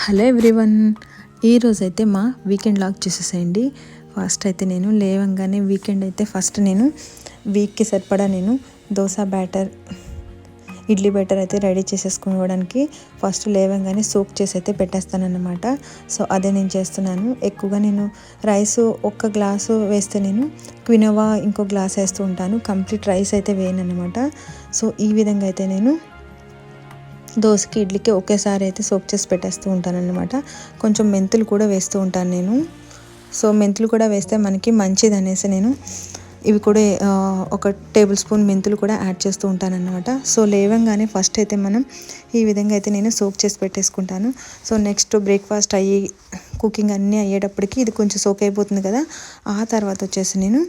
Hello everyone, ఈరోజైతే మా weekend log చూసేసేయండి. ఫస్ట్ అయితే నేను లేవంగానే వీకెండ్ అయితే ఫస్ట్ నేను వీక్కి సరిపడా నేను దోశ బ్యాటర్, ఇడ్లీ బ్యాటర్ అయితే రెడీ చేసేసుకోవడానికి ఫస్ట్ లేవంగానే సోక్ చేసి అయితే పెట్టేస్తానన్నమాట. సో అదే నేను చేస్తున్నాను. ఎక్కువగా నేను రైస్ ఒక్క గ్లాసు వేస్తే నేను క్వినోవా ఇంకో గ్లాస్ వేస్తూ ఉంటాను, కంప్లీట్ రైస్ అయితే వేయను అనమాట. సో ఈ విధంగా అయితే నేను దోశకి ఇడ్లీకి ఒకేసారి అయితే సోక్ చేసి పెట్టేస్తూ ఉంటాను అన్నమాట. కొంచెం మెంతులు కూడా వేస్తూ ఉంటాను నేను. సో మెంతులు కూడా వేస్తే మనకి మంచిది అనేసి నేను ఇవి కూడా 1 టేబుల్ స్పూన్ మెంతులు కూడా యాడ్ చేస్తూ ఉంటాను అన్నమాట. సో లేవంగానే ఫస్ట్ అయితే మనం ఈ విధంగా అయితే నేను సోక్ చేసి పెట్టేసుకుంటాను. సో నెక్స్ట్ బ్రేక్ఫాస్ట్ అయ్యి కుకింగ్ అన్నీ అయ్యేటప్పటికి ఇది కొంచెం సోక్ అయిపోతుంది కదా. ఆ తర్వాత వచ్చేసి నేను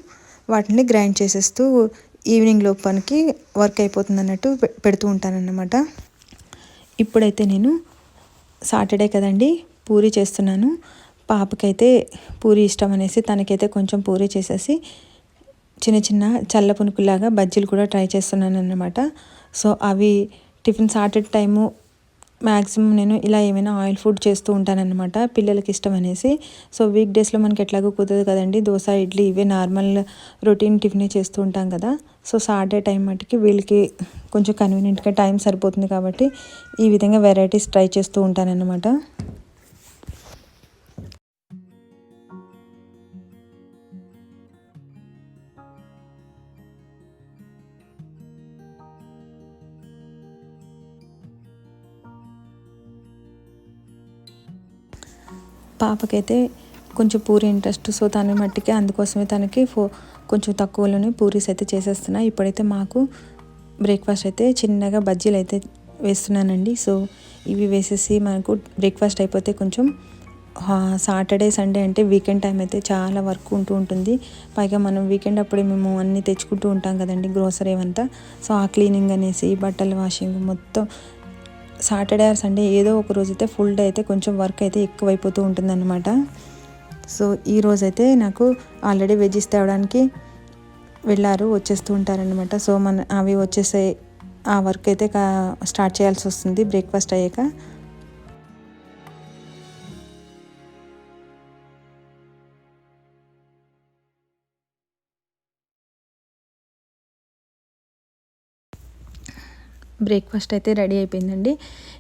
వాటిని గ్రైండ్ చేసేస్తూ ఈవినింగ్ లోపలికి వర్క్ అయిపోతుంది అన్నట్టు పెడుతూ ఉంటాను అన్నమాట. ఇప్పుడైతే నేను సాటర్డే కదండి, పూరి చేస్తున్నాను. పాపకైతే పూరి ఇష్టం అనేసి తనకైతే కొంచెం పూరి చేసేసి చిన్న చిన్న చల్ల పునుకులాగా బజ్జీలు కూడా ట్రై చేస్తున్నాను అన్నమాట. సో అవి టిఫిన్ సాటర్డే టైము మ్యాక్సిమం నేను ఇలా ఏమైనా ఆయిల్ ఫుడ్ చేస్తూ ఉంటానన్నమాట, పిల్లలకి ఇష్టం అనేసి. సో వీక్ డేస్లో మనకి ఎట్లాగో కుదరదు కదండి, దోశ ఇడ్లీ ఇవే నార్మల్ రొటీన్ టిఫినే చేస్తూ ఉంటాం కదా. సో సాటర్డే టైం మట్టుకి వీళ్ళకి కొంచెం కన్వీనియంట్గా టైం సరిపోతుంది కాబట్టి ఈ విధంగా వెరైటీస్ ట్రై చేస్తూ ఉంటానన్నమాట. పాపకైతే కొంచెం పూరి ఇంట్రెస్ట్. సో తన మట్టికి అందుకోసమే తనకి కొంచెం తక్కువలోనే పూరీస్ అయితే చేసేస్తున్నా. ఇప్పుడైతే మాకు బ్రేక్ఫాస్ట్ అయితే చిన్నగా బజ్జీలు అయితే వేస్తున్నానండి. సో ఇవి వేసేసి మనకు బ్రేక్ఫాస్ట్ అయిపోతే కొంచెం సాటర్డే సండే అంటే వీకెండ్ టైం అయితే చాలా వర్క్ ఉంటూ ఉంటుంది. పైగా మనం వీకెండ్ అప్పుడే మేము అన్నీ తెచ్చుకుంటూ ఉంటాం కదండి, గ్రోసరీ అంతా. సో ఆ క్లీనింగ్ అనేసి బట్టలు వాషింగ్ మొత్తం సాటర్డే ఆర్ సండే ఏదో ఒక రోజైతే ఫుల్ డే అయితే కొంచెం వర్క్ అయితే ఎక్కువైపోతూ ఉంటుందన్నమాట. సో ఈ రోజైతే నాకు ఆల్రెడీ వెజ్జీస్ తేవడానికి వెళ్ళారు, వచ్చేస్తూ ఉంటారనమాట. సో అవి వచ్చేసే ఆ వర్క్ అయితే స్టార్ట్ చేయాల్సి వస్తుంది బ్రేక్ఫాస్ట్ అయ్యాక. బ్రేక్ఫాస్ట్ అయితే రెడీ అయిపోయిందండి.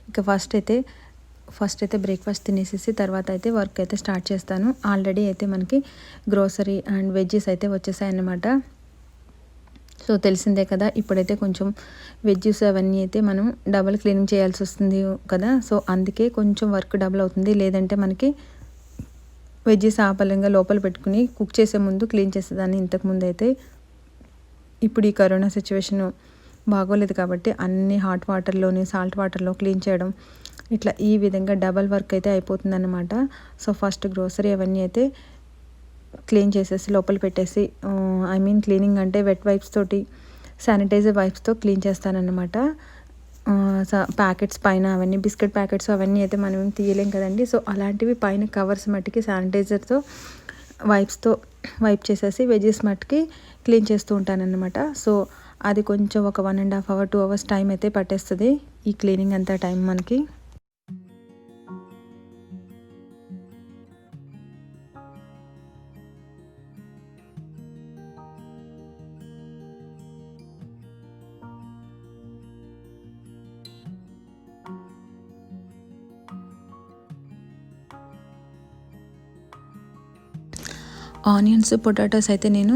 ఇక ఫస్ట్ అయితే బ్రేక్ఫాస్ట్ తినేసేసి తర్వాత అయితే వర్క్ అయితే స్టార్ట్ చేస్తాను. ఆల్రెడీ అయితే మనకి గ్రోసరీ అండ్ వెజ్జీస్ అయితే వచ్చేసాయన్నమాట. సో తెలిసిందే కదా, ఇప్పుడైతే కొంచెం వెజ్జీస్ అవన్నీ అయితే మనం డబల్ క్లీనింగ్ చేయాల్సి వస్తుంది కదా. సో అందుకే కొంచెం వర్క్ డబుల్ అవుతుంది. లేదంటే మనకి వెజ్జీస్ ఆపలంగా లోపల పెట్టుకుని కుక్ చేసే ముందు క్లీన్ చేసేదాన్ని ఇంతకుముందు అయితే. ఇప్పుడు ఈ కరోనా సిచ్యువేషను బాగోలేదు కాబట్టి అన్ని హాట్ వాటర్లోని సాల్ట్ వాటర్లో క్లీన్ చేయడం, ఇట్లా ఈ విధంగా డబల్ వర్క్ అయితే అయిపోతుందన్నమాట. సో ఫస్ట్ గ్రోసరీ అవన్నీ అయితే క్లీన్ చేసేసి లోపల పెట్టేసి, క్లీనింగ్ అంటే వెట్ వైప్స్ తోటి శానిటైజర్ వైప్స్తో క్లీన్ చేస్తానన్నమాట. ప్యాకెట్స్ పైన అవన్నీ బిస్కెట్ ప్యాకెట్స్ అవన్నీ అయితే మనం ఏం తీయలేం కదండి. సో అలాంటివి పైన కవర్స్ మట్టుకి శానిటైజర్తో వైప్ చేసేసి వెజెస్ మట్టుకి క్లీన్ చేస్తూ ఉంటానన్నమాట. సో అది కొంచెం ఒక 1.5 hours 2 hours టైం అయితే పట్టేస్తుంది ఈ క్లీనింగ్ అంతా టైం మనకి. ఆనియన్స్ పొటాటోస్ అయితే నేను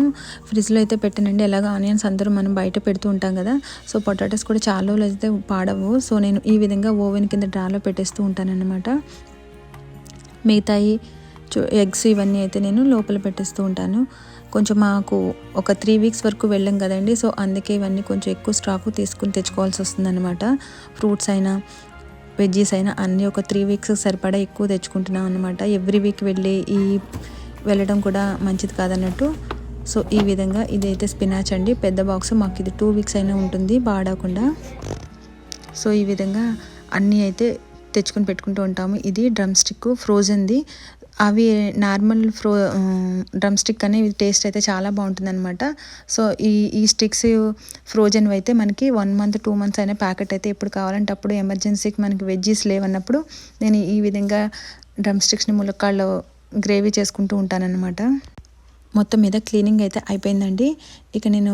ఫ్రిడ్జ్లో అయితే పెట్టానండి. ఎలాగో ఆనియన్స్ అందరూ మనం బయట పెడుతూ ఉంటాం కదా. సో పొటాటోస్ కూడా చాలా రోజులు అయితే పాడవు. సో నేను ఈ విధంగా ఓవెన్ కింద డ్రాలో పెట్టేస్తూ ఉంటానన్నమాట. మిగతాయి ఎగ్స్ ఇవన్నీ అయితే నేను లోపల పెట్టేస్తూ ఉంటాను. కొంచెం మాకు ఒక 3 weeks వరకు వెళ్ళాం కదండి. సో అందుకే ఇవన్నీ కొంచెం ఎక్కువ స్టాకు తీసుకుని తెచ్చుకోవాల్సి వస్తుందన్నమాట. ఫ్రూట్స్ అయినా వెజ్జీస్ అయినా అన్నీ ఒక 3 weeks సరిపడా ఎక్కువ తెచ్చుకుంటున్నాం అనమాట. ఎవ్రీ వీక్ వెళ్ళడం కూడా మంచిది కాదన్నట్టు. సో ఈ విధంగా ఇదైతే స్పినాచ్ అండి, పెద్ద బాక్స్. మాకు ఇది 2 weeks అయినా ఉంటుంది పాడకుండా. సో ఈ విధంగా అన్నీ అయితే తెచ్చుకొని పెట్టుకుంటూ ఉంటాము. ఇది డ్రమ్ స్టిక్ ఫ్రోజన్ది, అవి నార్మల్ డ్రమ్ స్టిక్ అనేవి టేస్ట్ అయితే చాలా బాగుంటుందన్నమాట. సో ఈ స్టిక్స్ ఫ్రోజన్వి అయితే మనకి 1 మంత్ 2 మంత్స్ అయినా ప్యాకెట్ అయితే ఎప్పుడు కావాలంటే అప్పుడు ఎమర్జెన్సీకి మనకి వెజ్జీస్ లేవన్నప్పుడు నేను ఈ విధంగా డ్రమ్ స్టిక్స్ని ములక్కాడలో గ్రేవీ చేసుకుంటూ ఉంటానన్నమాట. మొత్తం మీద క్లీనింగ్ అయితే అయిపోయిందండి. ఇక నేను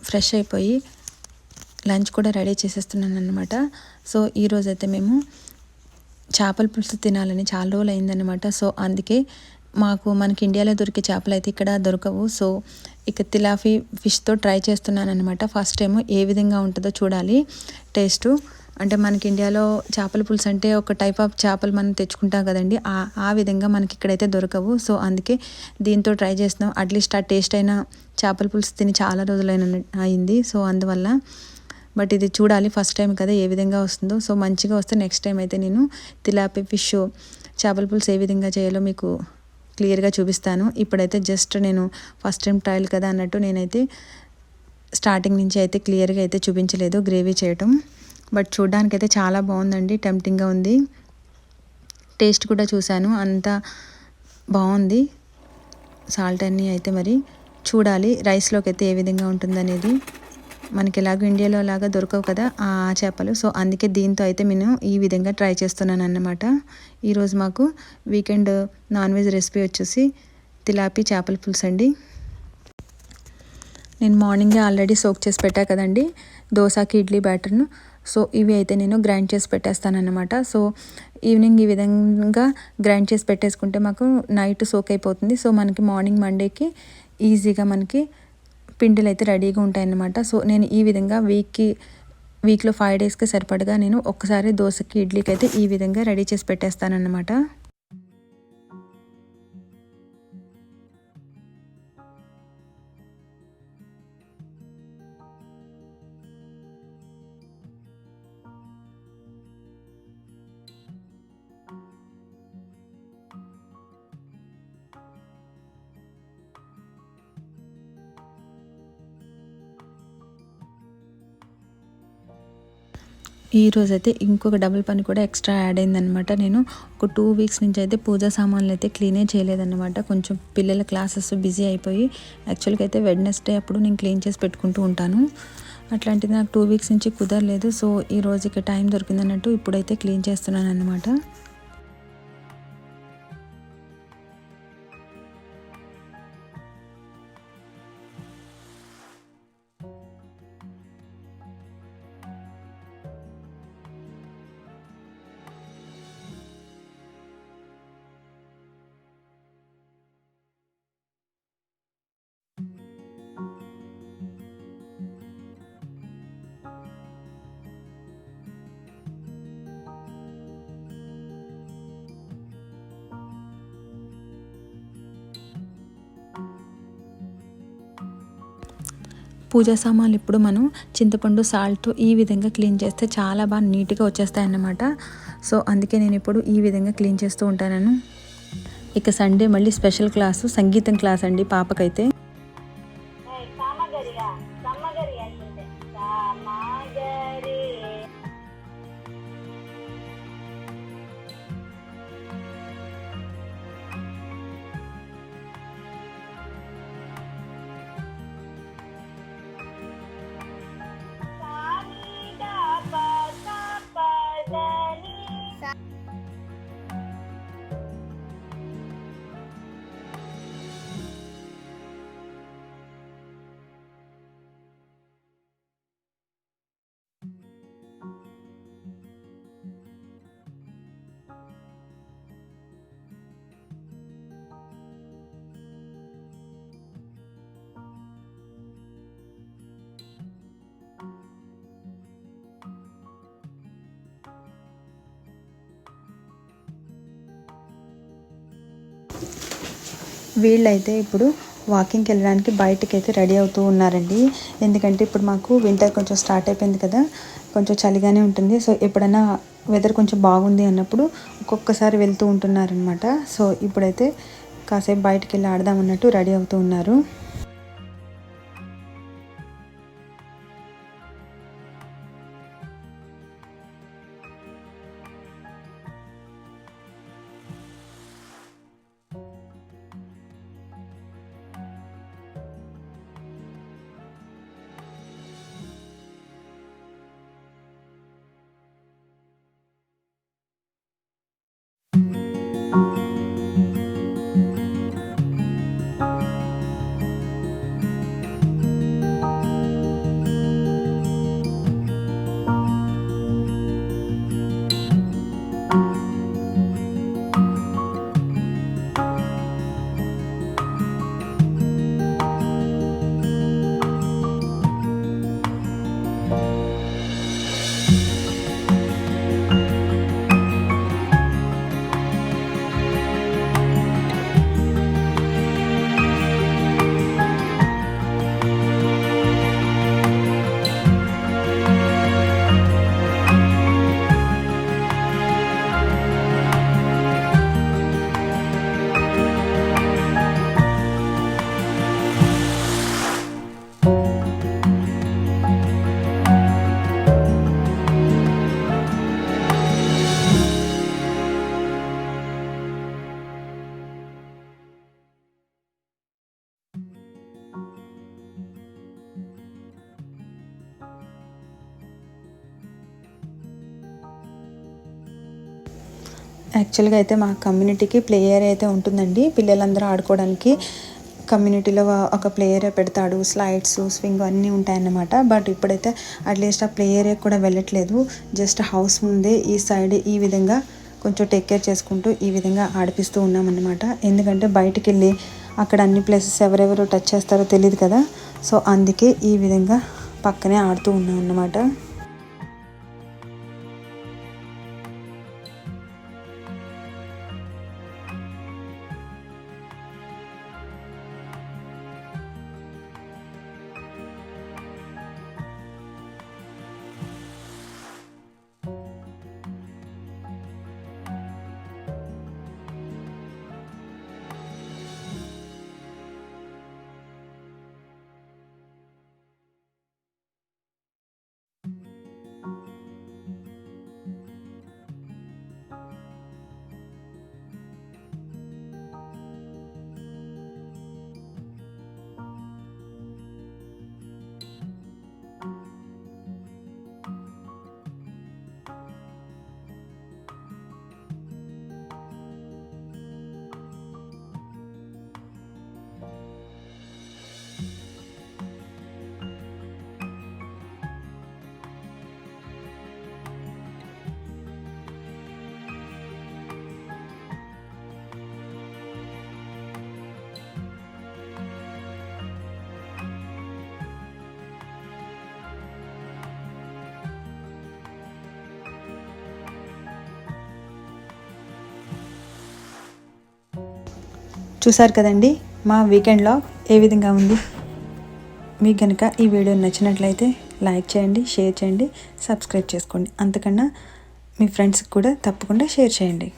ఫ్రెష్ అయిపోయి లంచ్ కూడా రెడీ చేసేస్తున్నాను అనమాట. సో ఈరోజైతే మేము చేపల పులుసు తినాలని చాలా రోజులు అయిందనమాట. సో అందుకే మనకి ఇండియాలో దొరికే చేపలు అయితే ఇక్కడ దొరకవు. సో ఇక తిలాఫీ ఫిష్తో ట్రై చేస్తున్నాను అనమాట. ఫస్ట్ టైం ఏ విధంగా ఉంటుందో చూడాలి టేస్టు. అంటే మనకి ఇండియాలో చేపల పులుసు అంటే ఒక టైప్ ఆఫ్ చేపలు మనం తెచ్చుకుంటాం కదండి, ఆ విధంగా మనకి ఇక్కడైతే దొరకవు. సో అందుకే దీంతో ట్రై చేస్తున్నాం. అట్లీస్ట్ ఆ టేస్ట్ అయినా చేపల పులుసు తిని చాలా రోజులైన అయింది. సో అందువల్ల బట్ ఇది చూడాలి, ఫస్ట్ టైం కదా ఏ విధంగా వస్తుందో. సో మంచిగా వస్తే నెక్స్ట్ టైం అయితే నేను తిలాపి ఫిష్ చేపల పులుసు ఏ విధంగా చేయాలో మీకు క్లియర్గా చూపిస్తాను. ఇప్పుడైతే జస్ట్ నేను ఫస్ట్ టైం ట్రయల్ కదా అన్నట్టు నేనైతే స్టార్టింగ్ నుంచి అయితే క్లియర్గా అయితే చూపించలేదు గ్రేవీ చేయటం. బట్ చూడడానికి అయితే చాలా బాగుందండి, టెంప్టింగ్గా ఉంది. టేస్ట్ కూడా చూశాను, అంతా బాగుంది. సాల్ట్ అన్నీ అయితే మరి చూడాలి రైస్లోకి అయితే ఏ విధంగా ఉంటుందనేది. మనకి ఎలాగో ఇండియాలో లాగా దొరకవు కదా ఆ చేపలు. సో అందుకే దీంతో అయితే నేను ఈ విధంగా ట్రై చేస్తున్నాను అన్నమాట. ఈరోజు మాకు వీకెండ్ నాన్ వెజ్ రెసిపీ వచ్చేసి తిలాపి చేపల పులుసు అండి. నేను మార్నింగే ఆల్రెడీ సోక్ చేసి పెట్టా కదండి దోశకి ఇడ్లీ బ్యాటర్ను. సో ఇవి అయితే నేను గ్రైండ్ చేసి పెట్టేస్తానన్నమాట. సో ఈవినింగ్ ఈ విధంగా గ్రైండ్ చేసి పెట్టేసుకుంటే మాకు నైట్ సోక్ అయిపోతుంది. సో మనకి మార్నింగ్ మండేకి ఈజీగా మనకి పిండిలు అయితే రెడీగా ఉంటాయన్నమాట. సో నేను ఈ విధంగా వీక్లో 5 డేస్కి సరిపడగా నేను ఒక్కసారి దోశకి ఇడ్లీకి అయితే ఈ విధంగా రెడీ చేసి పెట్టేస్తానన్నమాట. ఈరోజైతే ఇంకొక డబుల్ పని కూడా ఎక్స్ట్రా యాడ్ అయిందనమాట. నేను ఒక 2 వీక్స్ నుంచి అయితే పూజా సామాన్లు అయితే క్లీనే చేయలేదన్నమాట. కొంచెం పిల్లల క్లాసెస్ బిజీ అయిపోయి యాక్చువల్గా అయితే వెడ్నెస్డే అప్పుడు నేను క్లీన్ చేసి పెట్టుకుంటూ ఉంటాను. అట్లాంటిది నాకు 2 వీక్స్ నుంచి కుదరలేదు. సో ఈరోజు ఇక టైం దొరికిందన్నట్టు ఇప్పుడైతే క్లీన్ చేస్తున్నాను అన్నమాట. పూజా సామాన్లు ఇప్పుడు మనం చింతపండు సాల్ట్ ఈ విధంగా క్లీన్ చేస్తే చాలా బాగా నీట్గా వచ్చేస్తాయి అన్నమాట. సో అందుకే నేను ఇప్పుడు ఈ విధంగా క్లీన్ చేస్తూ ఉంటాను. ఇక సండే మళ్ళీ స్పెషల్ క్లాసు సంగీతం క్లాస్ అండి పాపకైతే. వీళ్ళైతే ఇప్పుడు వాకింగ్కి వెళ్ళడానికి బయటకి అయితే రెడీ అవుతూ ఉన్నారండి. ఎందుకంటే ఇప్పుడు మాకు వింటర్ కొంచెం స్టార్ట్ అయిపోయింది కదా, కొంచెం చలిగానే ఉంటుంది. సో ఎప్పుడైనా వెదర్ కొంచెం బాగుంది అన్నప్పుడు ఒక్కొక్కసారి వెళ్తూ ఉంటున్నారనమాట. సో ఇప్పుడైతే కాసేపు బయటకు వెళ్ళి ఆడదామన్నట్టు రెడీ అవుతూ ఉన్నారు. యాక్చువల్గా అయితే మా కమ్యూనిటీకి ప్లే ఏరియా అయితే ఉంటుందండి, పిల్లలందరూ ఆడుకోవడానికి. కమ్యూనిటీలో ఒక ప్లే ఏరియా పెడతాడు, స్లైడ్స్, స్వింగ్ అన్నీ ఉంటాయన్నమాట. బట్ ఇప్పుడైతే అట్లీస్ట్ ఆ ప్లే ఏరియా కూడా వెళ్ళట్లేదు. జస్ట్ హౌస్ ముందే ఈ సైడ్ ఈ విధంగా కొంచెం టేక్ కేర్ చేసుకుంటూ ఈ విధంగా ఆడిపిస్తూ ఉన్నామన్నమాట. ఎందుకంటే బయటికి వెళ్ళి అక్కడ అన్ని ప్లేసెస్ ఎవరెవరు టచ్ చేస్తారో తెలియదు కదా. సో అందుకే ఈ విధంగా పక్కనే ఆడుతూ ఉన్నాం అన్నమాట. చూసారు కదండి మా వీకెండ్ వ్లాగ్ ఏ విధంగా ఉంది. మీకు కనుక ఈ వీడియో నచ్చినట్లయితే లైక్ చేయండి, షేర్ చేయండి, సబ్స్క్రైబ్ చేసుకోండి. అంతకన్నా మీ ఫ్రెండ్స్కి కూడా తప్పకుండా షేర్ చేయండి.